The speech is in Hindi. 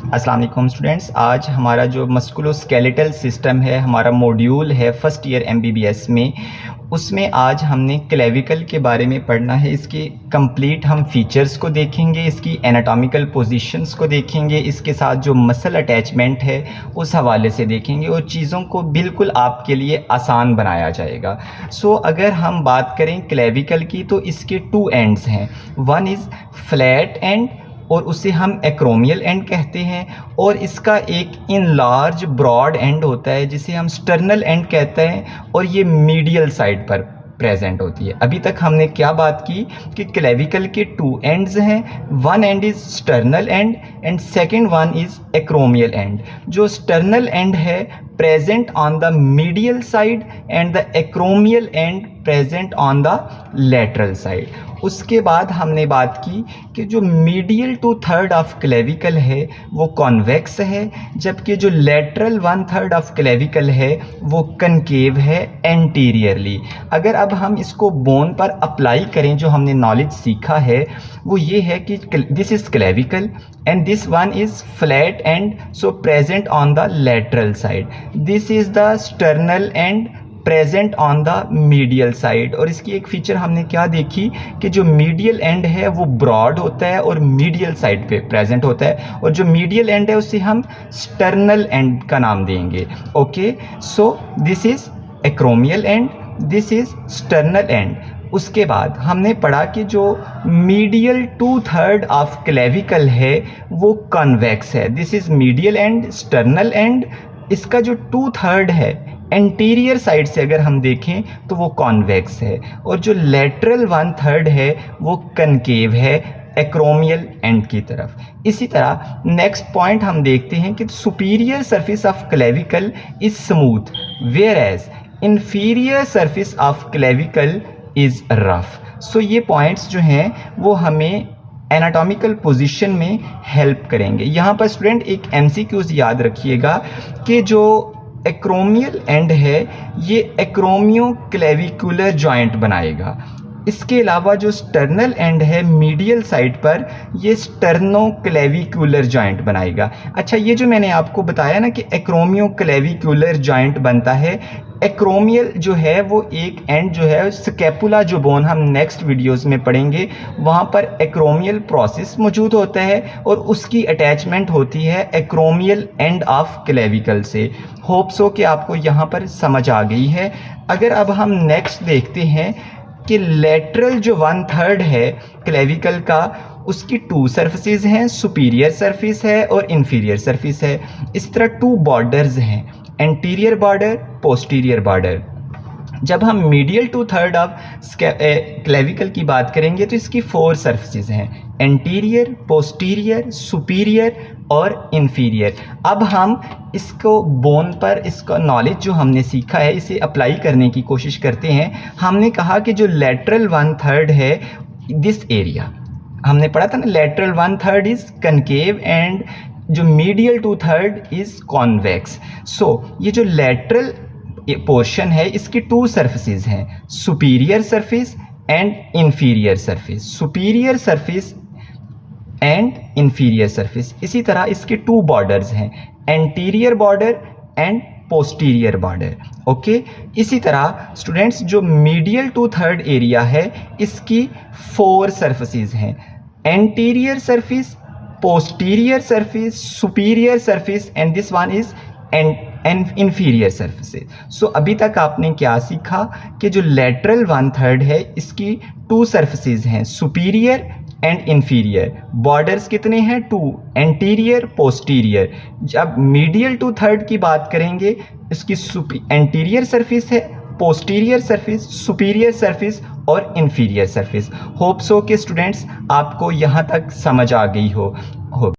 अस्सलाम वालेकुम स्टूडेंट्स। आज हमारा जो मस्कुलोस्केलेटल सिस्टम है, हमारा मॉड्यूल है फर्स्ट ईयर एमबीबीएस में, उसमें आज हमने क्लेविकल के बारे में पढ़ना है। इसके कंप्लीट हम फीचर्स को देखेंगे, इसकी एनाटॉमिकल पोजीशंस को देखेंगे, इसके साथ जो मसल अटैचमेंट है उस हवाले से देखेंगे और चीज़ों को बिल्कुल आपके लिए आसान बनाया जाएगा। अगर हम बात करें क्लेविकल की तो इसके टू एंड्स हैं। वन इज़ फ्लैट एंड और उसे हम एक्रोमियल एंड कहते हैं, और इसका एक इनलार्ज ब्रॉड एंड होता है जिसे हम स्टर्नल एंड कहते हैं, और ये मीडियल साइड पर प्रेजेंट होती है। अभी तक हमने क्या बात की कि क्लेविकल के टू एंड्स हैं। One and is sternal end second one is acromial end. जो स्टर्नल एंड है present on the medial side and the acromial end present on the lateral side. उसके बाद हमने बात की कि जो मीडियल 2/3 ऑफ क्लेविकल है वो कॉन्वेक्स है, जबकि जो लेटरल 1/3 ऑफ क्लेविकल है वो कनकेव है एंटीरियरली। अगर अब हम इसको बोन पर अप्लाई करें, जो हमने नॉलेज सीखा है वो ये है कि this is clavicle and this one is flat and so present on the lateral side. This is the sternal end present on the medial side. और इसकी एक फीचर हमने क्या देखी कि जो मीडियल एंड है वो ब्रॉड होता है और मीडियल साइड पे प्रेजेंट होता है, और जो मीडियल एंड है उसे हम स्टर्नल एंड का नाम देंगे। Okay, so this is acromial end, this is sternal end. उसके बाद हमने पढ़ा कि जो मीडियल 2/3 ऑफ क्लेविकल है वो कॉन्वेक्स है। This is medial and, sternal end. इसका जो 2/3 है एंटीरियर साइड से अगर हम देखें तो वो कॉन्वेक्स है, और जो लेटरल 1/3 है वो कनकेव है एक्रोमियल एंड की तरफ। इसी तरह नेक्स्ट पॉइंट हम देखते हैं कि superior surface of clavicle is smooth whereas inferior surface of clavicle is rough. ये पॉइंट्स जो हैं वो हमें एनाटॉमिकल पोजीशन में हेल्प करेंगे। यहाँ पर स्टूडेंट एक एमसीक्यूज याद रखिएगा कि जो एक्रोमियल एंड है ये एक्रोमियो क्लेविकुलर जॉइंट बनाएगा। इसके अलावा जो स्टर्नल एंड है मीडियल साइड पर ये स्टर्नो क्लेविकुलर जॉइंट बनाएगा। अच्छा, ये जो मैंने आपको बताया ना कि एक्रोमियो क्लेविकुलर जॉइंट बनता है, एक्रोमियल जो है वो एक एंड जो है स्कैपुला जो बोन हम नेक्स्ट वीडियोस में पढ़ेंगे, वहाँ पर एक्रोमियल प्रोसेस मौजूद होता है और उसकी अटैचमेंट होती है एक्रोमियल एंड ऑफ क्लेविकल से। होप सो कि आपको यहाँ पर समझ आ गई है। अगर अब हम नेक्स्ट देखते हैं कि लेटरल जो 1/3 है क्लेविकल का, उसकी टू सरफेसेस हैं, सुपीरियर सरफेस है और इन्फीरियर सरफेस है। इस तरह टू बॉर्डर्स हैं, एंटीरियर बॉर्डर, पोस्टीरियर बॉर्डर। जब हम मीडियल 2/3 ऑफ क्लेविकल की बात करेंगे तो इसकी 4 सरफेसेस हैं, एंटीरियर, पोस्टीरियर, सुपीरियर और इन्फीरियर। अब हम इसको बोन पर इसका नॉलेज जो हमने सीखा है इसे अप्लाई करने की कोशिश करते हैं। हमने कहा कि जो लेटरल 1/3 है, दिस एरिया हमने पढ़ा था ना, लेटरल 1/3 इज कनकेव एंड जो मीडियल 2/3 इज कॉन्वेक्स। ये जो लेटरल पोर्शन है इसकी 2 सरफेसेस हैं, superior surface and inferior surface, superior surface and inferior surface. इसी तरह इसके 2 बॉर्डर्स हैं, anterior border and posterior border. Okay, इसी तरह स्टूडेंट्स जो मीडियल 2/3 एरिया है इसकी 4 सरफेसेस हैं, anterior surface, posterior surface, superior surface and this one is and inferior surfaces. अभी तक आपने क्या सीखा कि जो लेटरल 1/3 है इसकी 2 सरफेसेस हैं, सुपीरियर एंड इन्फीरियर। बॉर्डर्स कितने हैं? 2, एंटीरियर, पोस्टीरियर। जब मीडियल 2/3 की बात करेंगे इसकी एंटीरियर सरफेस है, पोस्टीरियर सरफेस, सुपीरियर सरफेस और इन्फीरियर सरफेस। होप सो कि स्टूडेंट्स आपको यहाँ तक समझ आ गई हो।